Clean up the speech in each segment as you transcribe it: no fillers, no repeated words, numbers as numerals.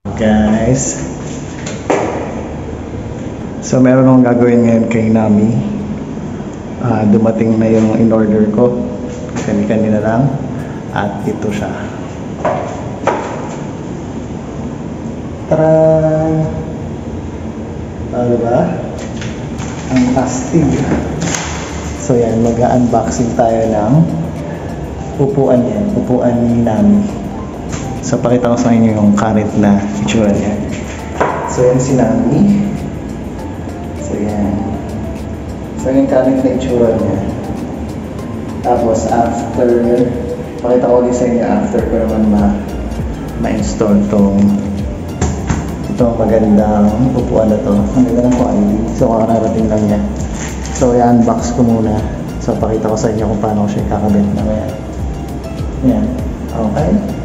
Guys, so meron akong gagawin ngayon kay Nami. Dumating na yung in-order ko kanina lang at ito siya. Taray! Diba? Ang astig. So yan, mag-unboxing tayo ng upuan yan, upuan ni Nami. So pakita ko sa inyo yung current na itsura niya. So yan si Nami. So yan. So yung current na itsura niya. Tapos after, pakita ko ulit sa inyo after ko naman ma-install itong magandang upuan na to. Ang ganda ng quality. So kararating lang niya. So i-unbox ko muna. So pakita ko sa inyo kung paano ko siya kakabit na ngayon. Yan. Okay.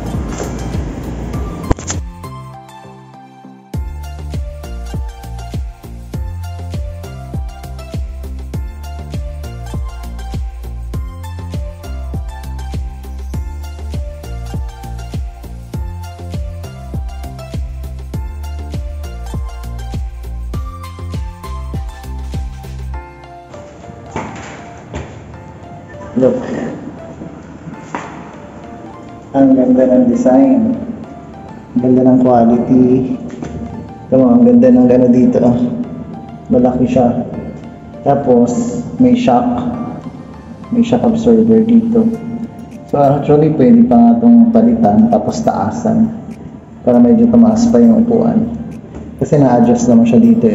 Look. Ang ganda ng design. Ang ganda ng quality. Ang ganda ng gano dito. Malaki siya. Tapos, may shock. May shock absorber dito. So, actually, pwede pa nga itong palitan. Tapos, taasan. Para medyo tumaas pa yung upuan. Kasi na-adjust naman siya dito.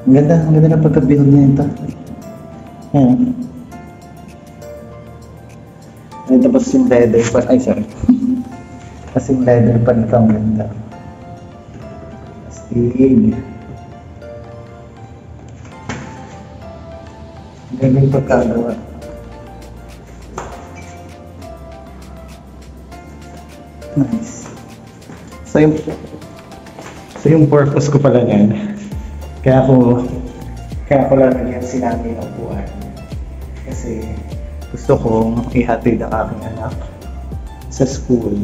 Ang ganda ng pagka-build niya ito. Ayan. Ay, tapos yung leather pa. Ay, sorry. Kasi yung leather pa nito ang ganda. Astig. Ganda yung pagkagawa. Nice. So yung purpose ko pala yan. Kaya ko lalagyan sinabi ng upuan. Kasi gusto kong ihatid ang aking anak sa school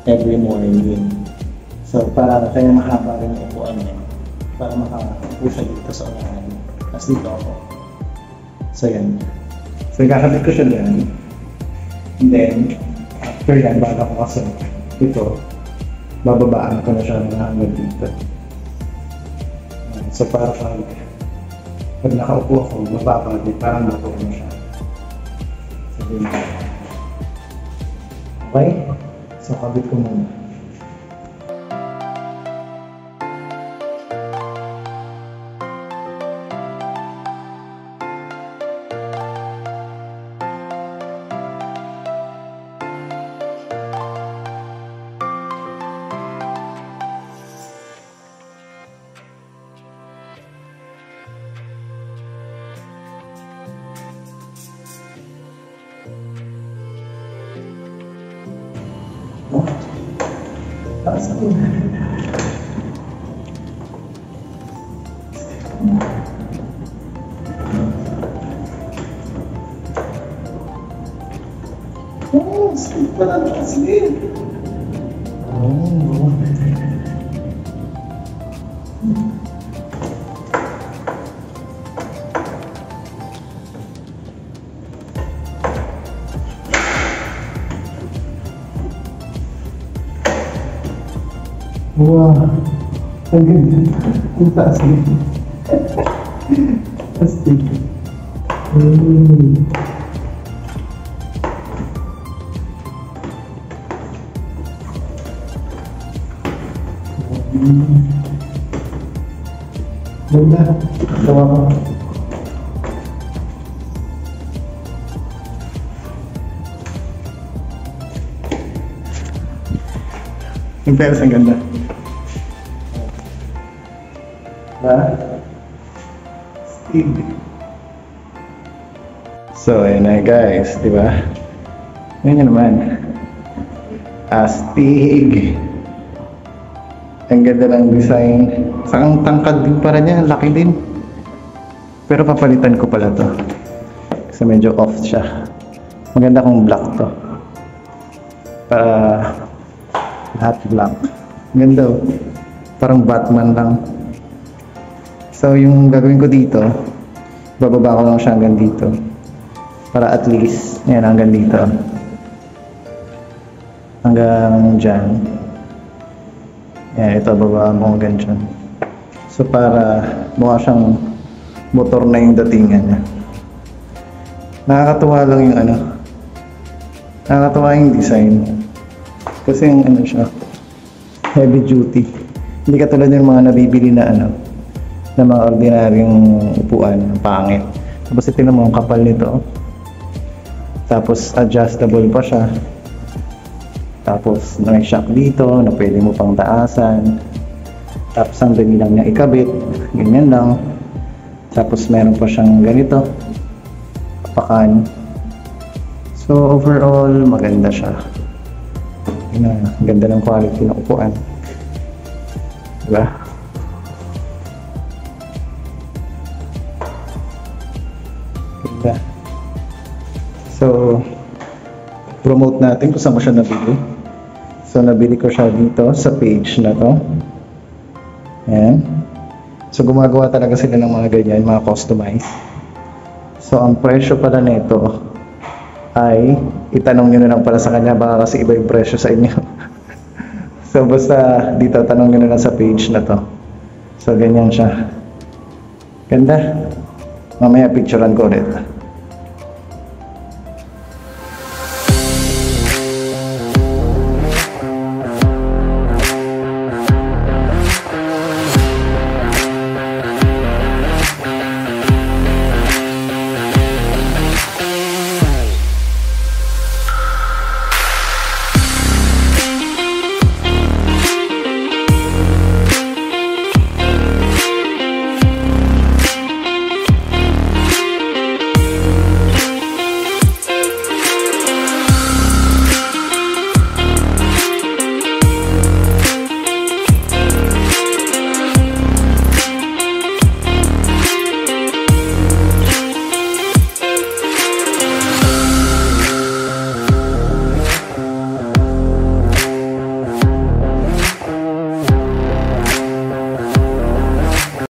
every morning. So para kaya mahaba rin yung upuan niya. Para makaupo siya dito sa unahan. Tapos dito ako. So yan. So ikakabit ko siya dyan. And then, after yan, bago ko kasi ito, bababaan ko na siya ng hanggang dito. So para pag nakaupo ako, mababa din, parang natuwa mo siya. Sabihin ko. Okay? So, kabit ko muna. Taas ako. Oh, sleep pala na sleep. Oh. Wow, ang ganda. Ang taas din. Astig. Ganda. Tawa ko. Yung peras ang ganda. Astig. So, ayun na guys, di ba? Ngayon naman. Astig. Ang ganda ng design. Ang tangkad din para niya, laki din. Pero papalitan ko pala to. Kasi medyo off siya. Maganda kung black to. Para Lahat black. Ganda oh. Parang Batman lang. So yung gagawin ko dito, bababa ko lang siya hanggang dito. Para at least, yan hanggang dito. Hanggang dyan. Yan, ito bababa mo hanggang dyan. So para mukha siyang motor na yung datingan niya. Nakakatuwa lang yung ano. Nakakatuwa yung design. Kasi yung ano siya, heavy duty. Hindi katulad yung mga nabibili na ano, na mga ordinaryong upuan, pangit. Tapos tingnan mo ang kapal nito. Tapos adjustable pa siya. Tapos may shock dito na pwede mo pang taasan. Tapos ang dali lang niya ikabit, ganyan lang. Tapos meron pa siyang ganito, pakan. So overall maganda siya. Ganda ng quality ng upuan. Diba? Ganda. So, promote natin kung saan ko siya nabili. So, nabili ko siya dito sa page na to. Ayan. So, gumagawa talaga sila ng mga ganyan, mga customized. So, ang presyo pala nito ay itanong nyo na lang pala sa kanya, baka kasi iba yung presyo sa inyo. So basta dito tanong nyo na lang sa page na to. So ganyan siya. Ganda. Mamaya picturean ko ulit.